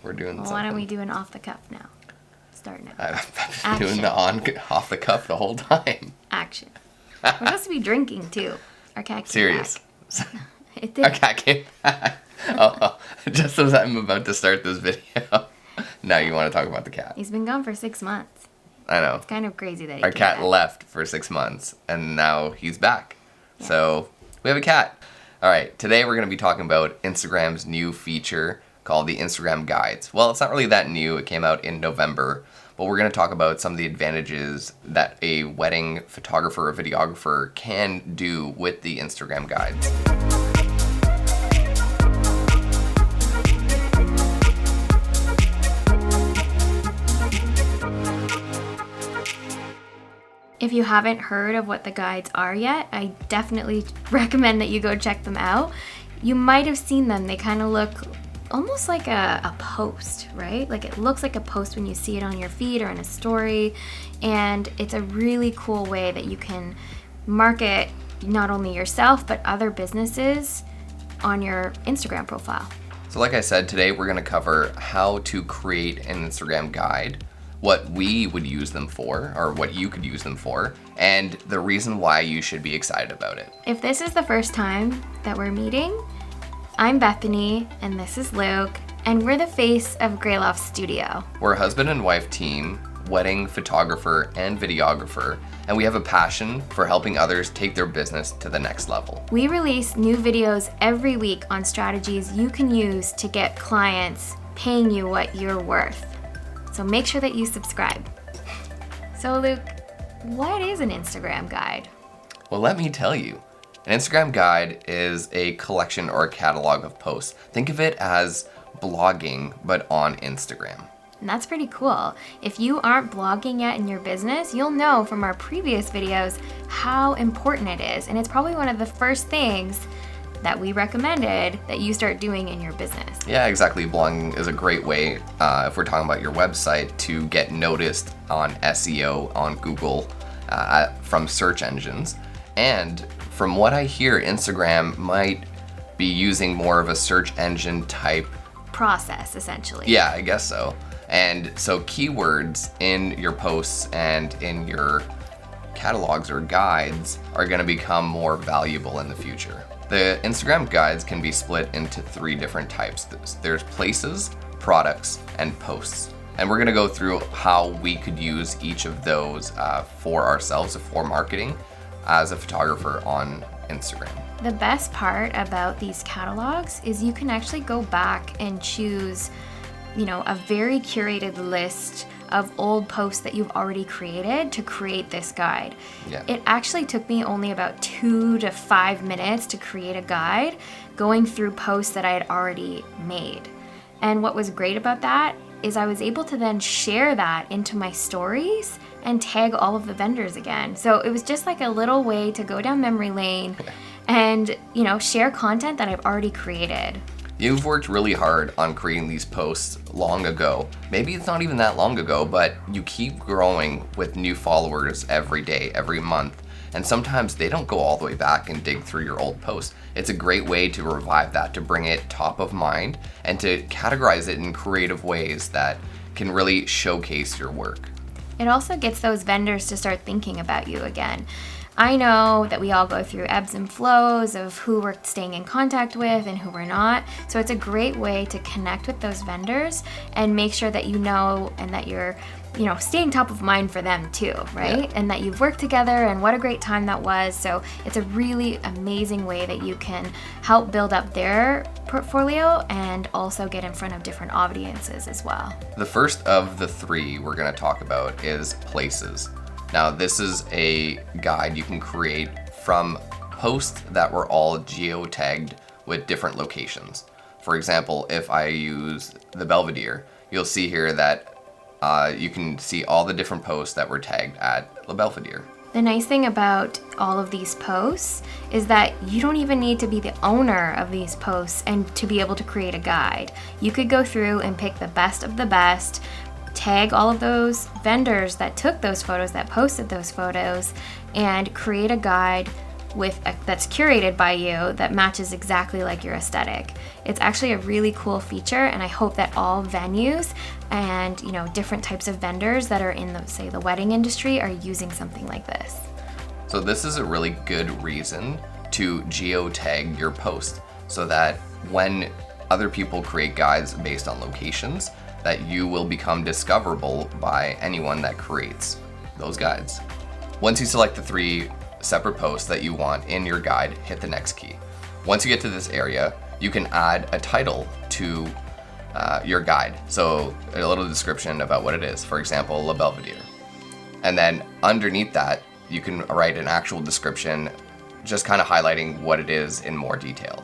we're doing Well, something. why don't we do an off the cuff now? Start now. I've been doing the off the cuff the whole time. Action. We're supposed to be drinking too. Our cat came Serious. back. It did. Our cat came back. Oh, just as I'm about to start this video. Now you want to talk about the cat. He's been gone for 6 months. I know. It's kind of crazy that he Our came cat back. left for 6 months, and now he's back. Yeah. So we have a cat. All right, today we're going to be talking about Instagram's new feature called the Instagram Guides. Well, it's not really that new. It came out in November, but we're going to talk about some of the advantages that a wedding photographer or videographer can do with the Instagram Guides. If you haven't heard of what the guides are yet, I definitely recommend that you go check them out. You might have seen them. They kind of look almost like a post, right? Like it looks like a post when you see it on your feed or in a story. And it's a really cool way that you can market not only yourself, but other businesses on your Instagram profile. So like I said, today we're going to cover how to create an Instagram guide, what we would use them for, or what you could use them for, and the reason why you should be excited about it. If this is the first time that we're meeting, I'm Bethany, and this is Luke, and we're the face of Loft Studio. We're a husband and wife team, wedding photographer and videographer, and we have a passion for helping others take their business to the next level. We release new videos every week on strategies you can use to get clients paying you what you're worth. So make sure that you subscribe. So Luke, what is an Instagram guide? Well, let me tell you. An Instagram guide is a collection or a catalog of posts. Think of it as blogging, but on Instagram. And that's pretty cool. If you aren't blogging yet in your business, you'll know from our previous videos how important it is. And it's probably one of the first things that we recommended that you start doing in your business. Yeah, exactly. Blogging is a great way, if we're talking about your website, to get noticed on SEO, on Google, from search engines. And from what I hear, Instagram might be using more of a search engine type process, essentially. Yeah, I guess so. And so keywords in your posts and in your catalogs or guides are going to become more valuable in the future. The Instagram guides can be split into 3 different types. There's places, products, and posts. And we're going to go through how we could use each of those for ourselves, for marketing, as a photographer on Instagram. The best part about these catalogs is you can actually go back and choose, a very curated list of old posts that you've already created to create this guide. Yeah. It actually took me only about 2 to 5 minutes to create a guide going through posts that I had already made. And what was great about that is I was able to then share that into my stories and tag all of the vendors again. So it was just like a little way to go down memory lane and, share content that I've already created. You've worked really hard on creating these posts long ago. Maybe it's not even that long ago, but you keep growing with new followers every day, every month. And sometimes they don't go all the way back and dig through your old posts. It's a great way to revive that, to bring it top of mind and to categorize it in creative ways that can really showcase your work. It also gets those vendors to start thinking about you again. I know that we all go through ebbs and flows of who we're staying in contact with and who we're not. So it's a great way to connect with those vendors and make sure that you know and that you're, staying top of mind for them too, right? Yeah. And that you've worked together and what a great time that was. So it's a really amazing way that you can help build up their portfolio and also get in front of different audiences as well. The first of the 3 we're going to talk about is places. Now, this is a guide you can create from posts that were all geotagged with different locations. For example, if I use the Belvedere, you'll see here that you can see all the different posts that were tagged at the Belvedere. The nice thing about all of these posts is that you don't even need to be the owner of these posts and to be able to create a guide. You could go through and pick the best of the best, tag all of those vendors that took those photos, that posted those photos, and create a guide that's curated by you that matches exactly like your aesthetic. It's actually a really cool feature, and I hope that all venues and different types of vendors that are in the wedding industry are using something like this. So this is a really good reason to geotag your post so that when other people create guides based on locations, that you will become discoverable by anyone that creates those guides. Once you select the 3 separate posts that you want in your guide, hit the next key. Once you get to this area, you can add a title to your guide. So a little description about what it is, for example, La Belvedere. And then underneath that, you can write an actual description, just kind of highlighting what it is in more detail.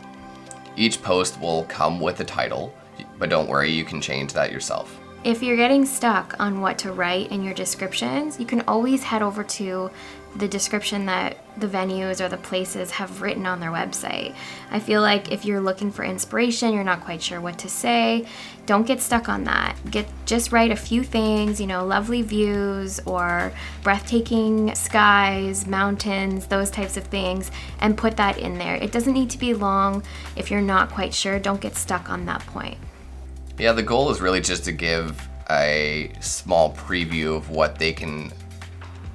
Each post will come with a title, but don't worry, you can change that yourself. If you're getting stuck on what to write in your descriptions, you can always head over to the description that the venues or the places have written on their website. I feel like if you're looking for inspiration, you're not quite sure what to say, don't get stuck on that. Just write a few things, lovely views or breathtaking skies, mountains, those types of things, and put that in there. It doesn't need to be long. If you're not quite sure, don't get stuck on that point. Yeah, the goal is really just to give a small preview of what they can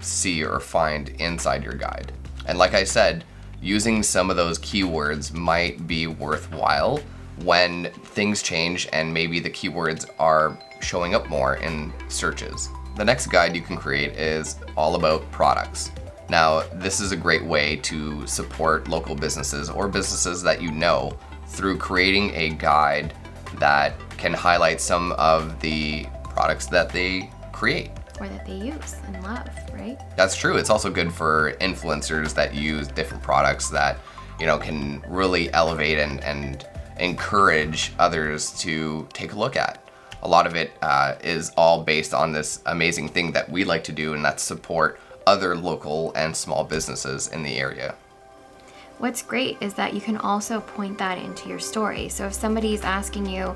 see or find inside your guide. And like I said, using some of those keywords might be worthwhile when things change and maybe the keywords are showing up more in searches. The next guide you can create is all about products. Now, this is a great way to support local businesses or businesses that you know through creating a guide that can highlight some of the products that they create. Or that they use and love, right? That's true. It's also good for influencers that use different products that, can really elevate and encourage others to take a look at. A lot of it is all based on this amazing thing that we like to do, and that's support other local and small businesses in the area. What's great is that you can also point that into your story. So if somebody's asking you,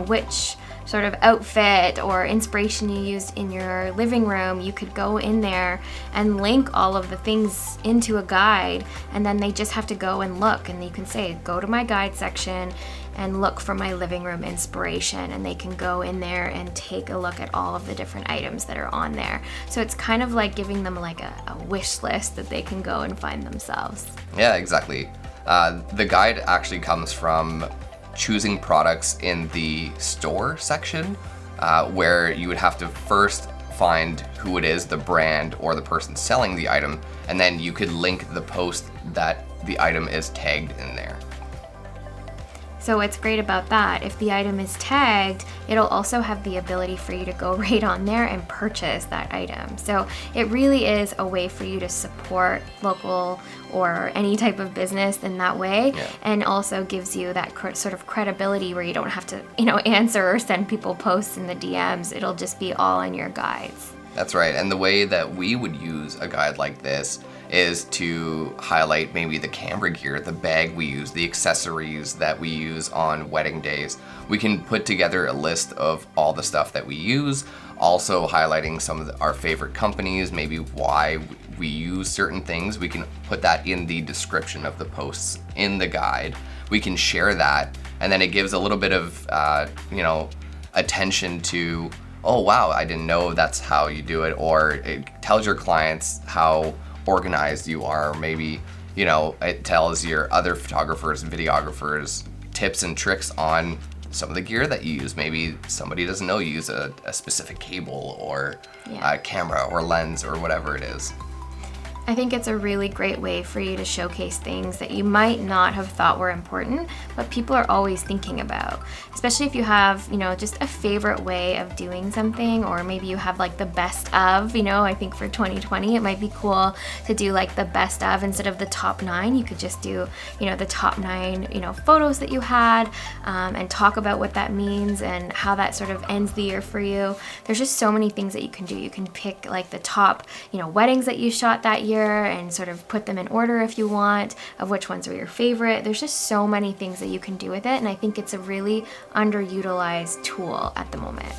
which sort of outfit or inspiration you used in your living room, you could go in there and link all of the things into a guide, and then they just have to go and look, and you can say, go to my guide section and look for my living room inspiration, and they can go in there and take a look at all of the different items that are on there. So it's kind of like giving them like a wish list that they can go and find themselves. Yeah, exactly. The guide actually comes from choosing products in the store section, where you would have to first find who it is, the brand or the person selling the item, and then you could link the post that the item is tagged in there. So what's great about that, if the item is tagged, it'll also have the ability for you to go right on there and purchase that item. So it really is a way for you to support local or any type of business in that way, and also gives you that sort of credibility where you don't have to, answer or send people posts in the DMs. It'll just be all in your guides. That's right. And the way that we would use a guide like this is to highlight maybe the camera gear, the bag we use, the accessories that we use on wedding days. We can put together a list of all the stuff that we use, also highlighting some of our favorite companies, maybe why we use certain things. We can put that in the description of the posts in the guide. We can share that, and then it gives a little bit of, attention to, oh wow, I didn't know that's how you do it, or it tells your clients how organized you are. Maybe, it tells your other photographers and videographers tips and tricks on some of the gear that you use. Maybe somebody doesn't know you use a specific cable or a camera or lens or whatever it is. I think it's a really great way for you to showcase things that you might not have thought were important, but people are always thinking about. Especially if you have, just a favorite way of doing something, or maybe you have like the best of, I think for 2020 it might be cool to do like the best of instead of the top 9. You could just do, the top 9, photos that you had, and talk about what that means and how that sort of ends the year for you. There's just so many things that you can do. You can pick like the top, weddings that you shot that year, and sort of put them in order if you want, of which ones were your favorite. There's just so many things that you can do with it, and I think it's a really underutilized tool at the moment.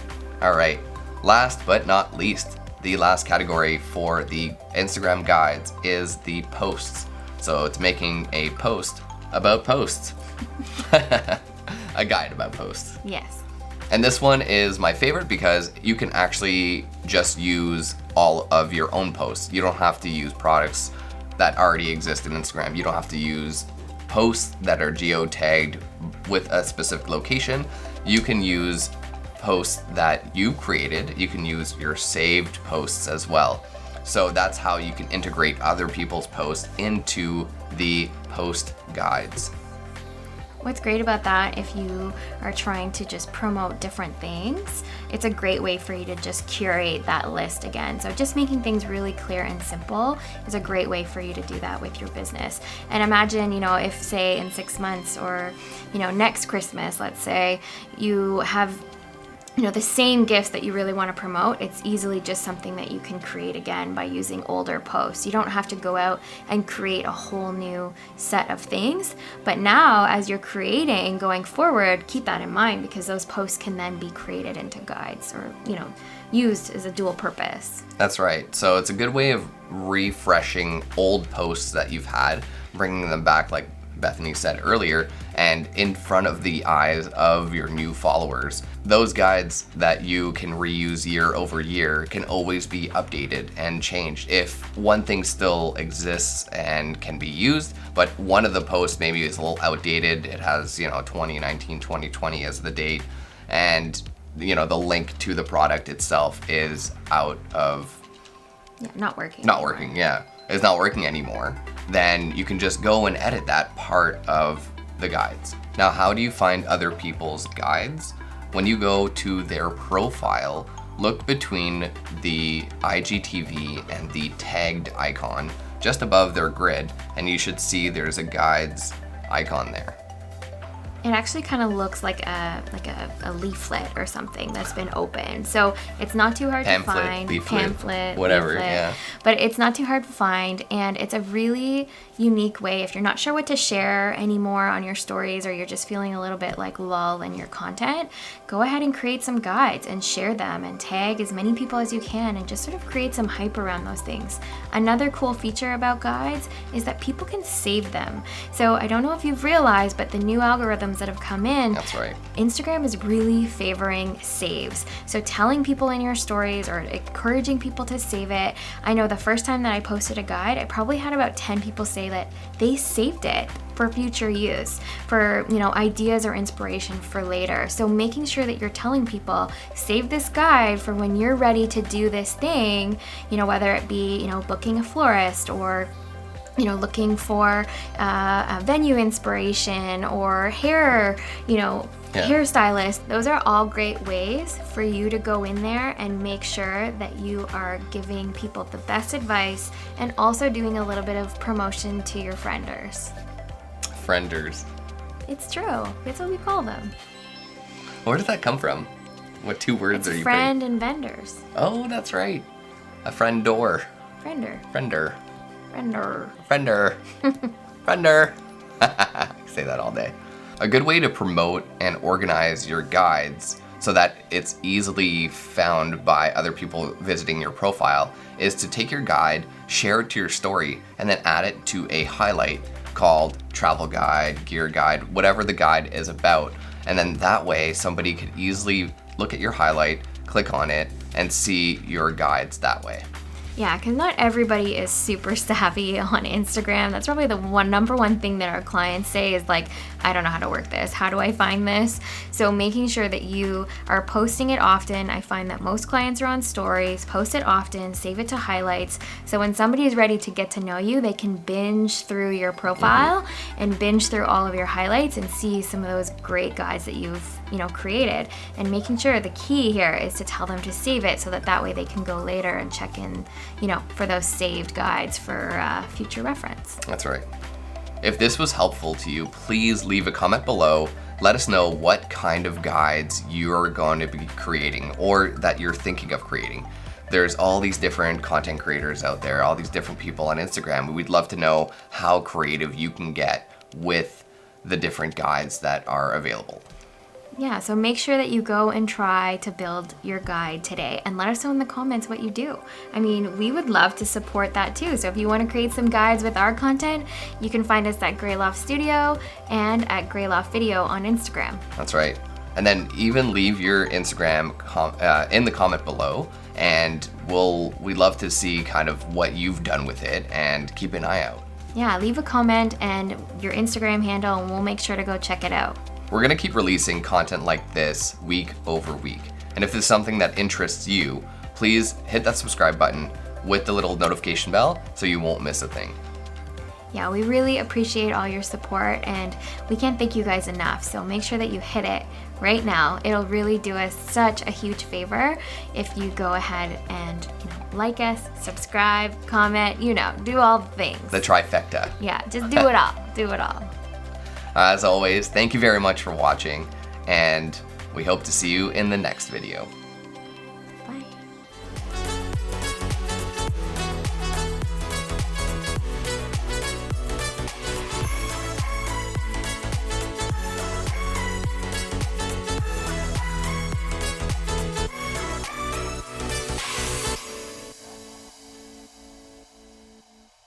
All right, last but not least, the last category for the Instagram guides is the posts. So it's making a post about posts. A guide about posts. Yes. And this one is my favorite because you can actually just use all of your own posts. You don't have to use products that already exist in Instagram. You don't have to use posts that are geotagged with a specific location. You can use posts that you created. You can use your saved posts as well. So that's how you can integrate other people's posts into the post guides. What's great about that, if you are trying to just promote different things, it's a great way for you to just curate that list again. So just making things really clear and simple is a great way for you to do that with your business. And imagine, if say in 6 months or, next Christmas, let's say, you have the same gifts that you really want to promote, it's easily just something that you can create again by using older posts. You don't have to go out and create a whole new set of things. But now, as you're creating going forward, keep that in mind, because those posts can then be created into guides or, used as a dual purpose. That's right. So it's a good way of refreshing old posts that you've had, bringing them back, like Bethany said earlier, and in front of the eyes of your new followers. Those guides that you can reuse year over year can always be updated and changed. If one thing still exists and can be used, but one of the posts maybe is a little outdated, it has 2019, 2020 as the date, and the link to the product itself is out of not working. Is not working anymore, then you can just go and edit that part of the guides. Now, how do you find other people's guides? When you go to their profile, look between the IGTV and the tagged icon just above their grid, and you should see there's a guides icon there. It actually kind of looks like a leaflet or something that's been opened. So it's not too hard to find. Pamphlet, whatever, leaflet, yeah. But it's not too hard to find, and it's a really unique way. If you're not sure what to share anymore on your stories, or you're just feeling a little bit like lull in your content, go ahead and create some guides and share them and tag as many people as you can and just sort of create some hype around those things. Another cool feature about guides is that people can save them. So I don't know if you've realized, but the new algorithms that have come in, that's right, Instagram is really favoring saves. So telling people in your stories or encouraging people to save it. I know the first time that I posted a guide, I probably had about 10 people say that they saved it for future use, for ideas or inspiration for later. So making sure that you're telling people, save this guide for when you're ready to do this thing, whether it be booking a florist, or looking for a venue inspiration, or hair, hairstylist. Those are all great ways for you to go in there and make sure that you are giving people the best advice and also doing a little bit of promotion to your frienders. Frienders. It's true. That's what we call them. Where did that come from? What two words are you friend and vendors. Oh, that's right. A friendor. Friender. Friender. Friender. Friender. Friender. Say that all day. A good way to promote and organize your guides so that it's easily found by other people visiting your profile is to take your guide, share it to your story, and then add it to a highlight called travel guide, gear guide, whatever the guide is about. And then that way somebody could easily look at your highlight, click on it, and see your guides that way. Yeah, because not everybody is super savvy on Instagram. That's probably the number one thing that our clients say is like, I don't know how to work this. How do I find this? So making sure that you are posting it often. I find that most clients are on stories. Post it often, save it to highlights. So when somebody is ready to get to know you, they can binge through your profile and binge through all of your highlights and see some of those great guides that you've created. And making sure the key here is to tell them to save it so that way they can go later and check in for those saved guides for future reference. That's right. If this was helpful to you, please leave a comment below. Let us know what kind of guides you're going to be creating or that you're thinking of creating. There's all these different content creators out there, all these different people on Instagram. We'd love to know how creative you can get with the different guides that are available. Yeah, so make sure that you go and try to build your guide today and let us know in the comments what you do. I mean, we would love to support that too. So if you want to create some guides with our content, you can find us at Grey Loft Studio and at Grey Loft Video on Instagram. That's right. And then even leave your Instagram in the comment below, and we'd love to see kind of what you've done with it, and keep an eye out. Yeah, leave a comment and your Instagram handle and we'll make sure to go check it out. We're gonna keep releasing content like this week over week. And if there's something that interests you, please hit that subscribe button with the little notification bell so you won't miss a thing. Yeah, we really appreciate all your support and we can't thank you guys enough. So make sure that you hit it right now. It'll really do us such a huge favor if you go ahead and like us, subscribe, comment, do all the things. The trifecta. Yeah, just do it all. Do it all. As always, thank you very much for watching, and we hope to see you in the next video.